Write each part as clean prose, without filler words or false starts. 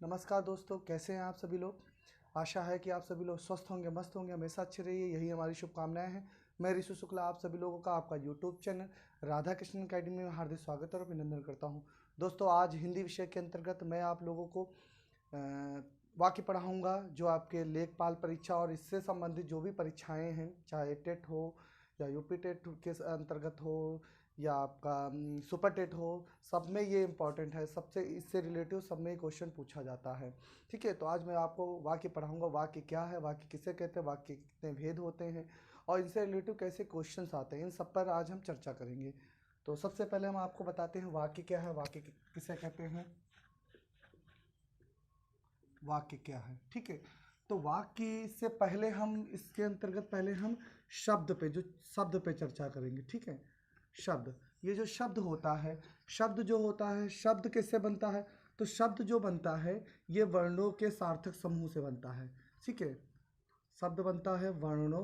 नमस्कार दोस्तों, कैसे हैं आप सभी लोग। आशा है कि आप सभी लोग स्वस्थ होंगे, मस्त होंगे, हमेशा अच्छे रहिए, यही हमारी शुभकामनाएं हैं। मैं ऋषि शुक्ला आप सभी लोगों का आपका YouTube channel Radha Krishna academy में हार्दिक स्वागत और अभिनंदन करता हूं। दोस्तों, आज हिंदी विषय के अंतर्गत मैं आप लोगों को वाक्य पढ़ाऊंगा जो आपके लेखपाल परीक्षा और इससे संबंधित जो भी परीक्षाएं हैं, चाहे टेट हो या यूपी टेट के अंतर्गत हो या आपका सुपर टेट हो, सब में ये इम्पॉर्टेंट है। सबसे इससे रिलेटिव सब में क्वेश्चन पूछा जाता है। ठीक है, तो आज मैं आपको वाक्य पढ़ाऊंगा। वाक्य क्या है, वाक्य किसे कहते हैं, वाक्य के कितने भेद होते हैं और इनसे रिलेटिव कैसे क्वेश्चंस आते हैं, इन सब पर आज हम चर्चा करेंगे। तो सबसे पहले हम आपको बताते हैं वाक्य क्या है, वाक्य किसे कहते हैं, वाक्य क्या है। ठीक है, तो वाक्य से पहले हम इसके अंतर्गत पहले हम शब्द पे चर्चा करेंगे। ठीक है, शब्द, ये जो शब्द होता है, शब्द जो होता है, शब्द किससे बनता है, तो शब्द जो बनता है ये वर्णों के सार्थक समूह से बनता है। ठीक है, शब्द बनता है वर्णों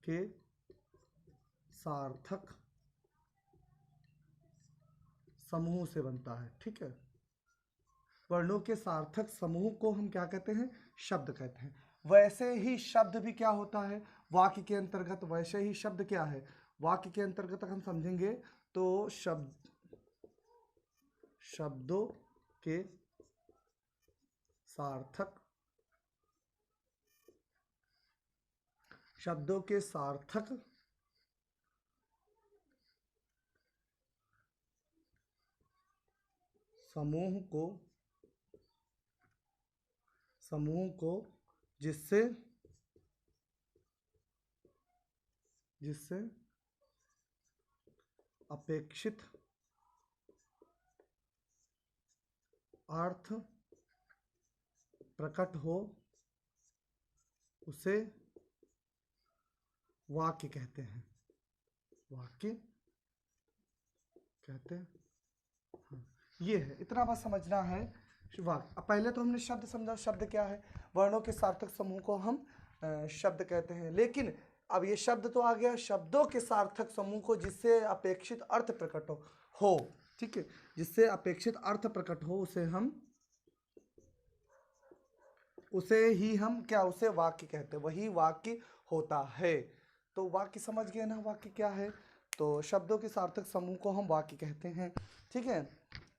के सार्थक समूह से बनता है। ठीक है, वर्णों के सार्थक समूह को हम क्या कहते हैं, शब्द कहते हैं। वैसे ही शब्द भी क्या होता है वाक्य के अंतर्गत, वैसे ही शब्द क्या है वाक्य के अंतर्गत हम समझेंगे तो शब्दों के सार्थक, शब्दों के सार्थक समूह को जिससे अपेक्षित अर्थ प्रकट हो उसे वाक्य कहते हैं। वाक्य कहते हैं। हाँ, ये है, इतना बस समझना है वाक्य। अब पहले तो हमने शब्द समझा, शब्द क्या है, वर्णों के सार्थक समूह को हम शब्द कहते हैं। लेकिन अब ये शब्द तो आ गया, शब्दों के सार्थक समूह को जिससे अपेक्षित अर्थ प्रकट हो। ठीक है, जिससे अपेक्षित अर्थ प्रकट हो उसे ही हम क्या, उसे वाक्य कहते हैं, वही वाक्य होता है। तो वाक्य समझ गए ना, वाक्य क्या है। तो शब्दों के सार्थक समूह को हम वाक्य कहते हैं। ठीक है,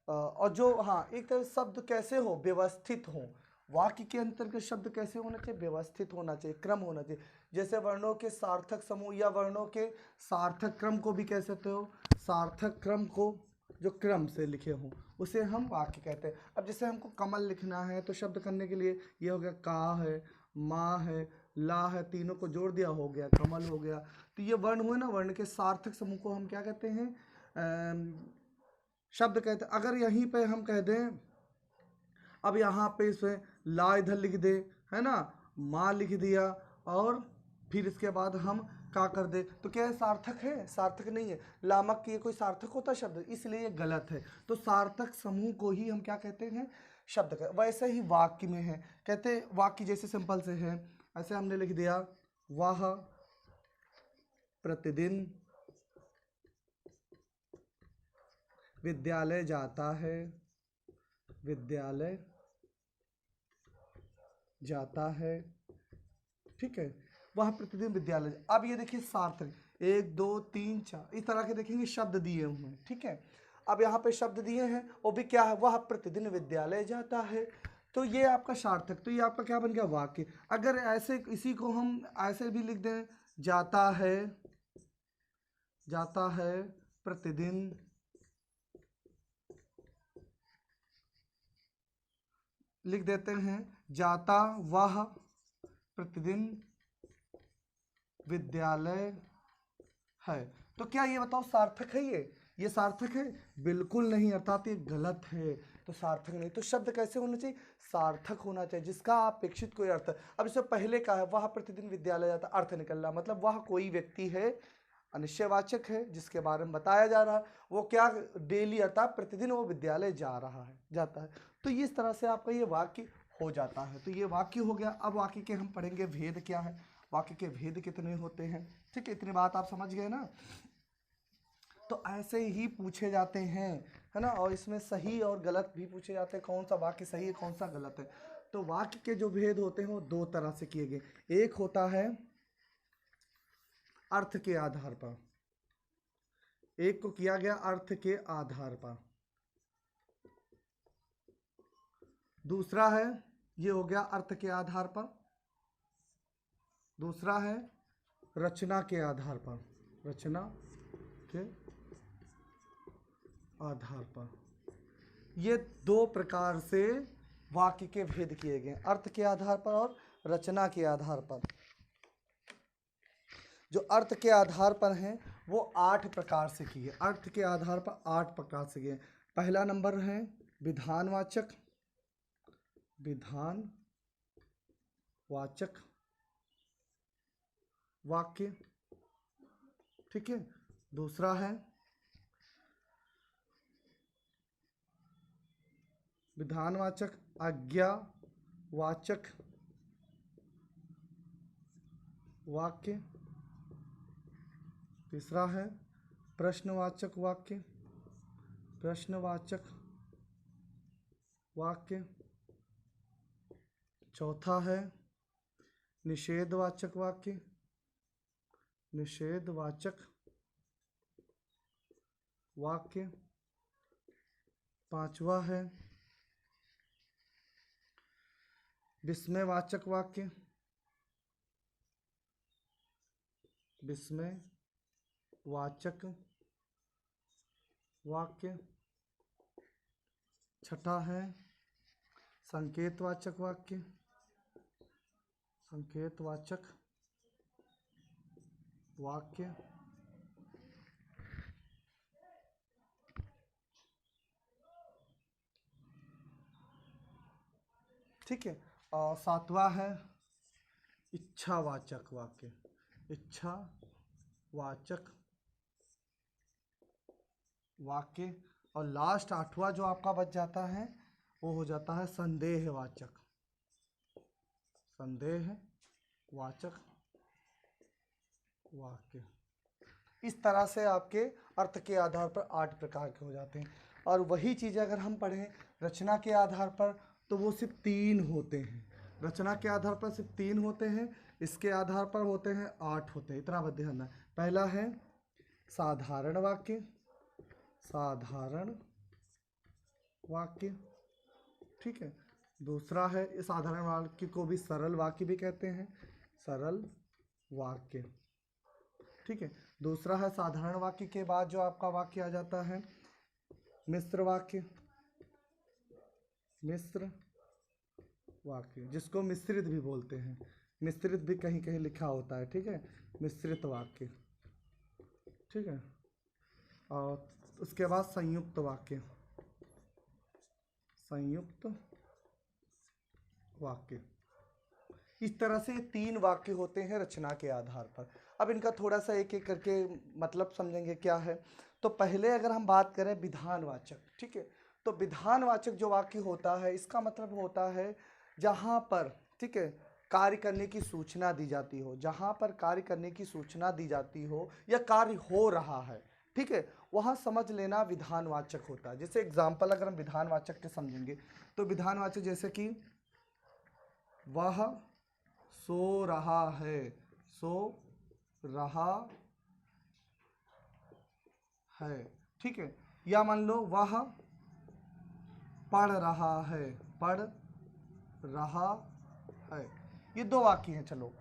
और जो, हाँ, एक तरह शब्द कैसे हो, व्यवस्थित हो। वाक्य के अंतर्गत शब्द कैसे होना चाहिए, व्यवस्थित होना चाहिए, क्रम होना चाहिए। जैसे वर्णों के सार्थक समूह या वर्णों के सार्थक क्रम को भी कह सकते हो, सार्थक क्रम को जो क्रम से लिखे हों उसे हम वाक्य कहते हैं। अब जैसे हमको कमल लिखना है तो शब्द करने के लिए ये हो गया, का है, माँ है, ला है, तीनों को जोड़ दिया, हो गया कमल हो गया। तो ये वर्ण हुए ना, वर्ण के सार्थक समूह को हम क्या कहते हैं, शब्द कहते हैं। अगर यहीं पे हम कह दें, अब यहाँ पे इसे ला इधर लिख दे, है ना, माँ लिख दिया और फिर इसके बाद हम का कर दे, तो क्या है, सार्थक है, सार्थक नहीं है। लामक ये कोई सार्थक होता शब्द, इसलिए ये गलत है। तो सार्थक समूह को ही हम क्या कहते हैं, शब्द कहते। वैसे ही वाक्य में है, कहते वाक्य जैसे सिंपल से है, ऐसे हमने लिख दिया, वह प्रतिदिन विद्यालय जाता है, विद्यालय जाता है। ठीक है, वह प्रतिदिन विद्यालय। अब ये देखिए सार्थक, 1 2 3 4 इस तरह के देखेंगे शब्द दिए हुए हैं। ठीक है, अब यहाँ पे शब्द दिए हैं, वो भी क्या है, वह प्रतिदिन विद्यालय जाता है। तो ये आपका सार्थक, तो ये आपका क्या बन गया, वाक्य। अगर ऐसे इसी को हम ऐसे भी लिख दें, जाता है प्रतिदिन, लिख देते हैं, जाता वह प्रतिदिन विद्यालय है। तो क्या ये बताओ सार्थक है, ये सार्थक है, बिल्कुल नहीं, अर्थात ये गलत है। तो सार्थक नहीं। तो शब्द कैसे होना चाहिए, सार्थक होना चाहिए, जिसका अपेक्षित कोई अर्थ। अब इससे पहले का है, वह प्रतिदिन विद्यालय जाता, अर्थ निकल रहा, मतलब वह कोई व्यक्ति है, अनिश्चयवाचक है, जिसके बारे में बताया जा रहा है, वो क्या डेली अर्थात प्रतिदिन वो विद्यालय जाता है। तो इस तरह से आपका ये वाक्य हो जाता है। तो ये वाक्य हो गया। अब वाक्य के हम पढ़ेंगे भेद क्या है, वाक्य के भेद कितने होते हैं। ठीक है, इतनी बात आप समझ गए ना। तो ऐसे ही पूछे जाते हैं, है ना। और इसमें सही और गलत भी पूछे जाते हैं, कौन सा वाक्य सही है कौन सा गलत है। तो वाक्य के जो भेद होते हैं वो दो तरह से किए गए, एक होता है अर्थ के आधार पर, एक को किया गया अर्थ के आधार पर, दूसरा है ये हो गया अर्थ के आधार पर, दूसरा है रचना के आधार पर, रचना के आधार पर। ये दो प्रकार से वाक्य के भेद किए गए, अर्थ के आधार पर और रचना के आधार पर। जो अर्थ के आधार पर हैं वो 8 प्रकार से किए, अर्थ के आधार पर 8 प्रकार से किए। पहला नंबर है विधानवाचक, विधानवाचक वाक्य, ठीक है। दूसरा है विधानवाचक आज्ञावाचक वाक्य, तीसरा है प्रश्नवाचक वाक्य, प्रश्नवाचक वाक्य, चौथा है निषेधवाचक वाक्य, निषेधवाचक वाक्य, पांचवा है विस्मयवाचक वाक्य, विस्मयवाचक वाक्य, छठा है संकेतवाचक वाक्य, संकेतवाचक वाक्य, ठीक है। और सातवां है इच्छावाचक वाक्य, इच्छावाचक वाक्य। और लास्ट 8वां जो आपका बच जाता है वो हो जाता है संदेहवाचक, संदेहवाचक वाक्य। इस तरह से आपके अर्थ के आधार पर 8 प्रकार के हो जाते हैं। और वही चीज़ अगर हम पढ़ें रचना के आधार पर तो वो सिर्फ 3 होते हैं, रचना के आधार पर सिर्फ 3 होते हैं, इसके आधार पर होते हैं 8 होते हैं। इतना मत ध्यान रखना। पहला है साधारण वाक्य, साधारण वाक्य, ठीक है। दूसरा है इस साधारण वाक्य को भी सरल वाक्य भी कहते हैं, सरल वाक्य, ठीक है। दूसरा है साधारण वाक्य के बाद जो आपका वाक्य आ जाता है मिश्र वाक्य, मिश्र वाक्य, जिसको मिश्रित भी बोलते हैं, मिश्रित भी कहीं कहीं लिखा होता है, ठीक है, मिश्रित वाक्य, ठीक है। और उसके बाद संयुक्त वाक्य, संयुक्त वाक्य। इस तरह से 3 वाक्य होते हैं रचना के आधार पर। अब इनका थोड़ा सा एक एक करके मतलब समझेंगे क्या है। तो पहले अगर हम बात करें विधानवाचक, ठीक है, तो विधानवाचक जो वाक्य होता है इसका मतलब होता है जहाँ पर, ठीक है, कार्य करने की सूचना दी जाती हो, जहाँ पर कार्य करने की सूचना दी जाती हो या कार्य हो रहा है, ठीक है, वहाँ समझ लेना विधानवाचक होता है। जैसे एग्जाम्पल अगर हम विधानवाचक के समझेंगे तो विधानवाचक जैसे कि वह सो रहा है, सो रहा है, ठीक है, या मान लो वह पढ़ रहा है, पढ़ रहा है। ये 2 वाक्य हैं। चलो,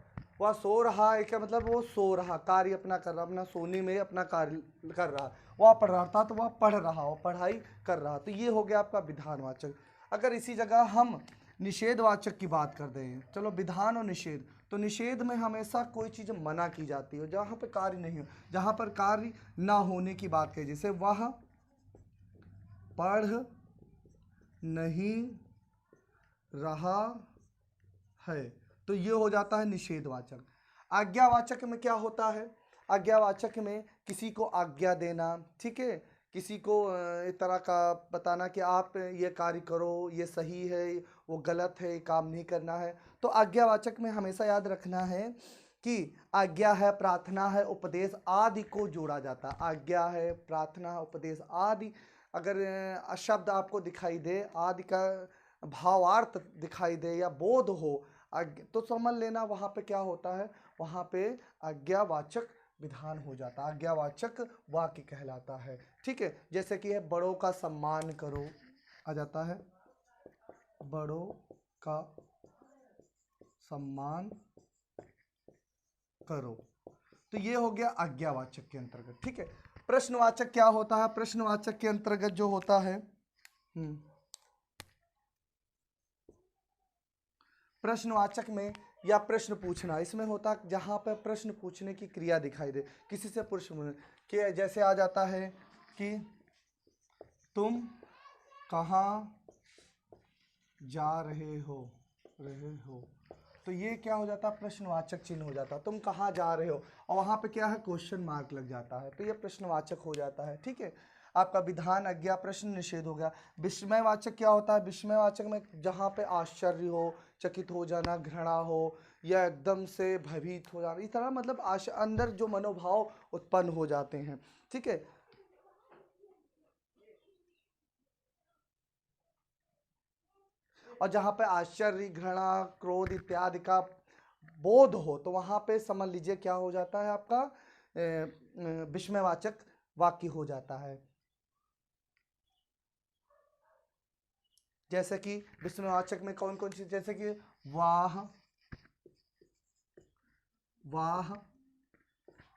वह सो रहा है क्या मतलब वो सो रहा, कार्य अपना कर रहा, अपना सोने में अपना कार्य कर रहा। वह पढ़ रहा था तो वह पढ़ रहा और पढ़ाई कर रहा, तो ये हो गया आपका विधानवाचक। अगर इसी जगह हम निषेधवाचक की बात कर दें, चलो विधान और निषेध, तो निषेध में हमेशा कोई चीज़ मना की जाती हो जहाँ पर कार्य नहीं हो, जहाँ पर कार्य ना होने की बात करें, जैसे वह पढ़ नहीं रहा है, तो ये हो जाता है निषेधवाचक। आज्ञावाचक में क्या होता है, आज्ञावाचक में किसी को आज्ञा देना, ठीक है, किसी को इस तरह का बताना कि आप ये कार्य करो, ये सही है, वो गलत है, ये काम नहीं करना है। तो आज्ञावाचक में हमेशा याद रखना है कि आज्ञा है, प्रार्थना है, उपदेश आदि को जोड़ा जाता है। आज्ञा है, प्रार्थना, उपदेश आदि अगर शब्द आपको दिखाई दे, आदि का भावार्थ दिखाई दे या बोध हो, तो समझ लेना वहां पे क्या होता है, वहां पे आज्ञावाचक विधान हो जाता है, आज्ञावाचक वाक्य कहलाता है। ठीक है, जैसे कि है बड़ों का सम्मान करो, आ जाता है बड़ों का सम्मान करो, तो ये हो गया आज्ञावाचक के अंतर्गत। ठीक है, प्रश्नवाचक क्या होता है, प्रश्नवाचक के अंतर्गत जो होता है प्रश्नवाचक में या प्रश्न पूछना, इसमें होता जहां पर प्रश्न पूछने की क्रिया दिखाई दे, किसी से प्रश्न कि जैसे आ जाता है कि तुम कहाँ जा रहे हो, तो ये क्या हो जाता है, प्रश्नवाचक चिन्ह हो जाता है, तुम कहाँ जा रहे हो, और वहां पे क्या है, क्वेश्चन मार्क लग जाता है, तो ये प्रश्नवाचक हो जाता है। ठीक है, आपका विधान, आज्ञा, प्रश्न, निषेध हो गया। विस्मयवाचक क्या होता है, विस्मयवाचक में जहां पे आश्चर्य हो, चकित हो जाना, घृणा हो, या एकदम से भयभीत हो जाना, इस तरह मतलब अंदर जो मनोभाव उत्पन्न हो जाते हैं। ठीक है, और जहां पे आश्चर्य, घृणा, क्रोध इत्यादि का बोध हो, तो वहां पे समझ लीजिए क्या हो जाता है, आपका विस्मयवाचक वाक्य हो जाता है। जैसे कि विस्मयवाचक में कौन कौन सी, जैसे कि वाह, वाह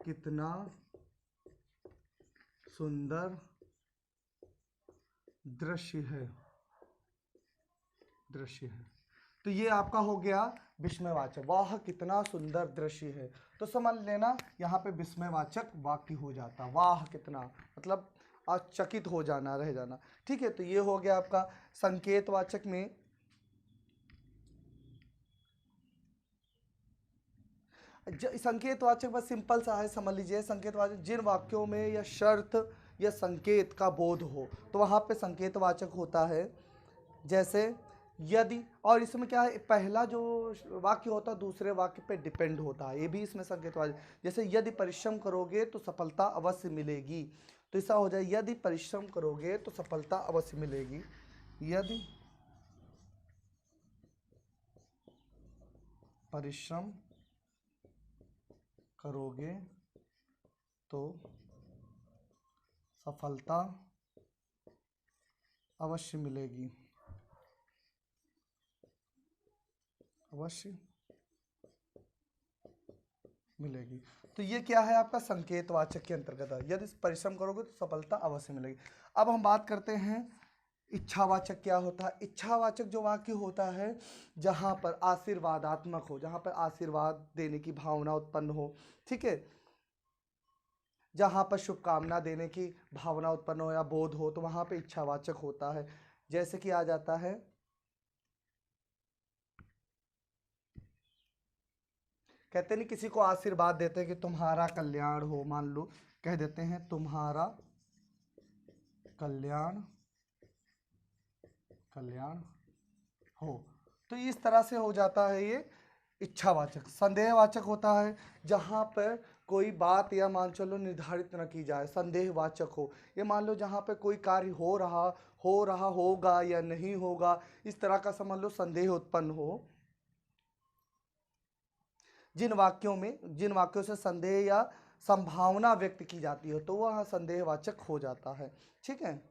कितना सुंदर दृश्य है, तो ये आपका हो गया विस्मयवाचक, वाह कितना सुंदर दृश्य है, तो समझ लेना यहाँ पे विस्मयवाचक वाक्य हो जाता, वाह कितना मतलब चकित हो जाना, रह जाना। ठीक है, तो ये हो गया आपका संकेतवाचक में। संकेतवाचक बस सिंपल सा है, समझ लीजिए, संकेतवाचक जिन वाक्यों में या शर्त या संकेत का बोध हो, तो वहां पे संकेतवाचक होता है। जैसे यदि, और इसमें क्या है, पहला जो वाक्य होता है दूसरे वाक्य पे डिपेंड होता है, ये भी इसमें संकेतवाचक। जैसे यदि परिश्रम करोगे तो सफलता अवश्य मिलेगी, तो ऐसा हो जाए, यदि परिश्रम करोगे तो सफलता अवश्य मिलेगी, यदि परिश्रम करोगे तो सफलता अवश्य मिलेगी, अवश्य मिलेगी। तो ये क्या है, आपका संकेतवाचक के अंतर्गत है, यदि परिश्रम करोगे तो सफलता अवश्य मिलेगी। अब हम बात करते हैं इच्छावाचक क्या होता है। इच्छावाचक जो वाक्य होता है जहां पर आशीर्वादात्मक हो, जहां पर आशीर्वाद देने की भावना उत्पन्न हो। ठीक है, जहां पर शुभकामना देने की भावना उत्पन्न हो या बोध हो, तो वहां पे इच्छावाचक होता है। जैसे कि आ जाता है, कहते नहीं, किसी को आशीर्वाद देते हैं कि तुम्हारा कल्याण हो, मान लो कह देते हैं तुम्हारा कल्याण कल्याण हो, तो इस तरह से हो जाता है ये इच्छावाचक। संदेहवाचक होता है जहां पर कोई बात या मान चलो निर्धारित न की जाए, संदेहवाचक हो, ये मान लो जहां पर कोई कार्य हो रहा होगा या नहीं होगा, इस तरह का समझ लो संदेह उत्पन्न हो। जिन वाक्यों से संदेह या संभावना व्यक्त की जाती है, तो वह संदेहवाचक हो जाता है। ठीक है,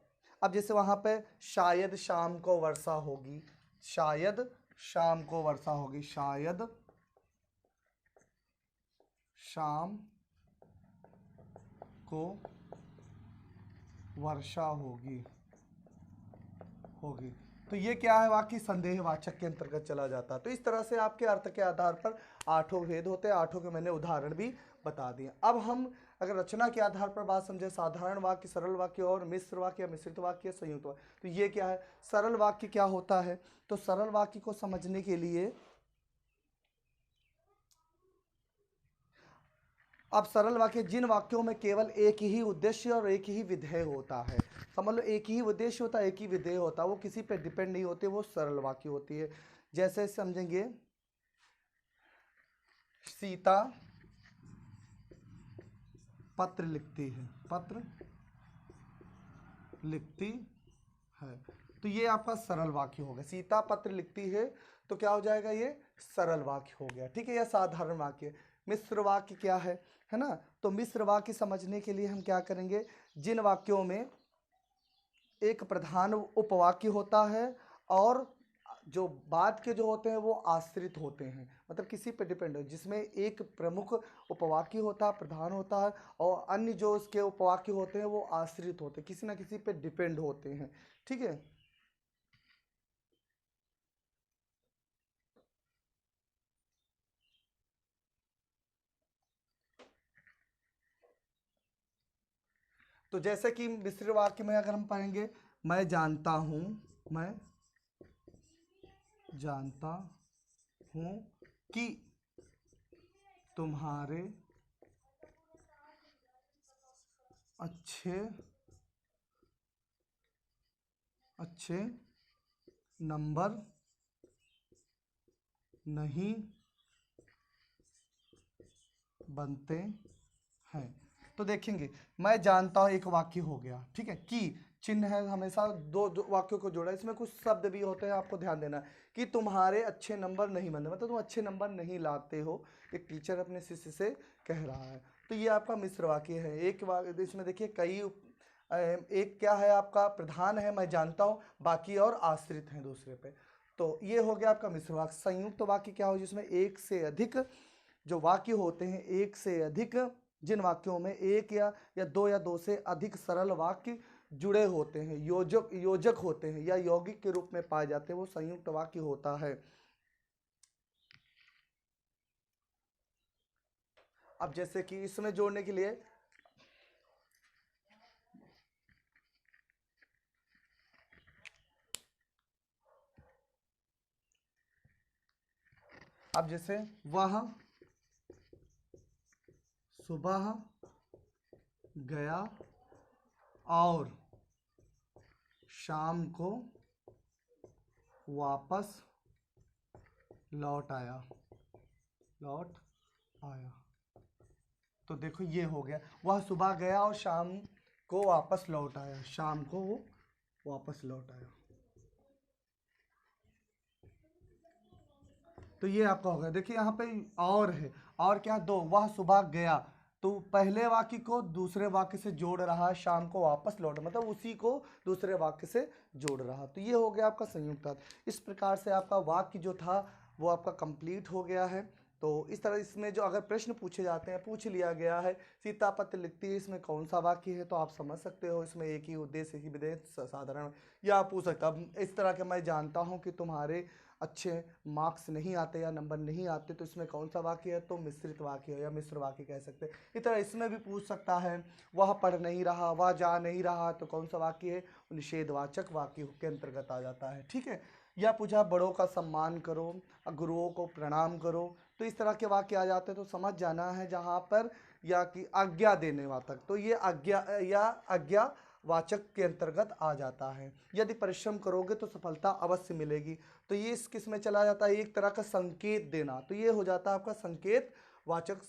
अब जैसे वहां पे शायद शाम को वर्षा होगी, शायद शाम को वर्षा होगी, शायद शाम को वर्षा होगी, तो ये क्या है, वाक्य संदेहवाचक के अंतर्गत चला जाता है। तो इस तरह से आपके अर्थ के आधार पर 8 भेद होते हैं, 8 के मैंने उदाहरण भी बता दिए। अब हम अगर रचना के आधार पर बात समझे, साधारण वाक्य, सरल वाक्य और मिश्र वाक्य, मिश्रित वाक्य, संयुक्त वाक्य, तो ये क्या है, सरल वाक्य क्या होता है, तो सरल वाक्य को समझने के लिए, अब सरल वाक्य जिन वाक्यों में केवल एक ही उद्देश्य और एक ही विधेय होता है, समझ लो एक ही उद्देश्य होता है, एक ही विधेय होता है, वो किसी पे डिपेंड नहीं होते, वो सरल वाक्य होती है। जैसे समझेंगे, सीता पत्र लिखती है, पत्र लिखती है। तो ये आपका सरल वाक्य हो गया। सीता पत्र लिखती है तो क्या हो जाएगा, ये सरल वाक्य हो गया। ठीक है, यह साधारण वाक्य। मिश्र वाक्य क्या है ना। तो मिश्र वाक्य समझने के लिए हम क्या करेंगे, जिन वाक्यों में एक प्रधान उपवाक्य होता है और जो बाद के जो होते हैं वो आश्रित होते हैं, मतलब किसी पे डिपेंड हो, जिसमें एक प्रमुख उपवाक्य होता है, प्रधान होता है, और अन्य जो उसके उपवाक्य होते हैं वो आश्रित होते हैं, किसी ना किसी पे डिपेंड होते हैं। ठीक है, तो जैसे कि मिश्र वाक्य में अगर हम पढ़ेंगे, मैं जानता हूं, मैं जानता हूं कि तुम्हारे अच्छे अच्छे नंबर नहीं बनते हैं। तो देखेंगे, मैं जानता हूं एक वाक्य हो गया। ठीक है, कि चिन्ह है, हमेशा दो वाक्यों को जोड़ा, इसमें कुछ शब्द भी होते हैं, आपको ध्यान देना है कि तुम्हारे अच्छे नंबर नहीं बनते, मतलब तुम अच्छे नंबर नहीं लाते हो, एक टीचर अपने शिष्य से कह रहा है। तो ये आपका मिश्र वाक्य है। एक वाक्य इसमें देखिए कई एक क्या है आपका, प्रधान है मैं जानता हूं, बाकी और आश्रित हैं दूसरे पे। तो ये हो गया आपका मिश्र वाक्य। संयुक्त वाक्य क्या हो, जिसमें एक से अधिक जो वाक्य होते हैं, एक से अधिक, जिन वाक्यों में एक या दो या दो से अधिक सरल वाक्य जुड़े होते हैं, योजक होते हैं या यौगिक के रूप में पाए जाते हैं, वो संयुक्त वाक्य होता है। अब जैसे कि इसमें जोड़ने के लिए, अब जैसे वह सुबह गया और शाम को वापस लौट आया, तो देखो ये हो गया, वह सुबह गया और शाम को वापस लौट आया, शाम को वो वापस लौट आया। तो ये आपका हो गया। देखिए यहाँ पे और है, और क्या, दो, वह सुबह गया, तो पहले वाक्य को दूसरे वाक्य से जोड़ रहा है, शाम को वापस लौट, मतलब उसी को दूसरे वाक्य से जोड़ रहा। तो ये हो गया आपका संयुक्त अर्थ। इस प्रकार से आपका वाक्य जो था वो आपका कंप्लीट हो गया है। तो इस तरह इसमें जो अगर प्रश्न पूछे जाते हैं, पूछ लिया गया है सीता पत्र लिखती है, इसमें कौन सा वाक्य है, तो आप समझ सकते हो इसमें एक ही उद्देश्य, ही विदेश साधारण, या आप पूछ सकते हो इस तरह के, मैं जानता हूँ कि तुम्हारे अच्छे मार्क्स नहीं आते या नंबर नहीं आते, तो इसमें कौन सा वाक्य है, तो मिश्रित वाक्य है या मिश्र वाक्य कह सकते हैं। इस तरह इसमें भी पूछ सकता है, वह पढ़ नहीं रहा, वह जा नहीं रहा, तो कौन सा वाक्य है, निषेधवाचक वाक्य के अंतर्गत आ जाता है। ठीक है, या पूछा बड़ों का सम्मान करो, गुरुओं को प्रणाम करो, तो इस तरह के वाक्य आ जाते हैं। तो समझ जाना है जहाँ पर या कि आज्ञा देने वाचक, तो ये आज्ञा या आज्ञा वाचक के अंतर्गत आ जाता है। यदि परिश्रम करोगे तो सफलता अवश्य मिलेगी, तो ये इस किस में चला जाता है, एक तरह का संकेत देना, तो ये हो जाता है आपका संकेत वाचक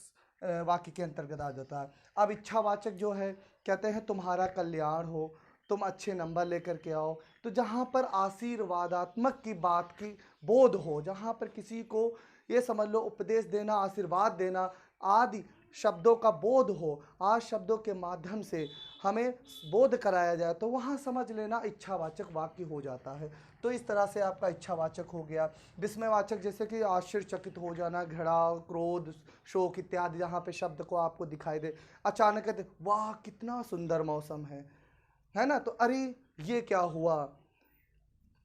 वाक्य के अंतर्गत आ जाता है। अब इच्छावाचक जो है, कहते हैं तुम्हारा कल्याण हो, तुम अच्छे नंबर लेकर के आओ, तो जहाँ पर आशीर्वादात्मक की बात की बोध हो, जहाँ पर किसी को ये समझ लो उपदेश देना, आशीर्वाद देना आदि शब्दों का बोध हो, आज शब्दों के माध्यम से हमें बोध कराया जाए, तो वहाँ समझ लेना इच्छावाचक वाक्य हो जाता है। तो इस तरह से आपका इच्छावाचक हो गया। विस्मयवाचक जैसे कि आश्चर्यचकित हो जाना, घृणा, क्रोध, शोक इत्यादि, जहाँ पे शब्द को आपको दिखाई दे, अचानक वाह कितना सुंदर मौसम है ना, तो अरे ये क्या हुआ,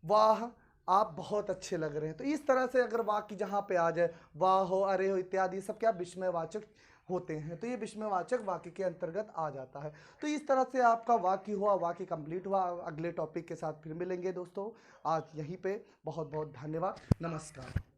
वाह आप बहुत अच्छे लग रहे हैं। तो इस तरह से अगर वाक्य जहाँ पे आ जाए, वाह हो, अरे हो इत्यादि, सब क्या विस्मयवाचक होते हैं, तो ये विस्मयवाचक वाक्य के अंतर्गत आ जाता है। तो इस तरह से आपका वाक्य हुआ, वाक्य कंप्लीट हुआ। अगले टॉपिक के साथ फिर मिलेंगे दोस्तों, आज यहीं पे। बहुत बहुत धन्यवाद, नमस्कार।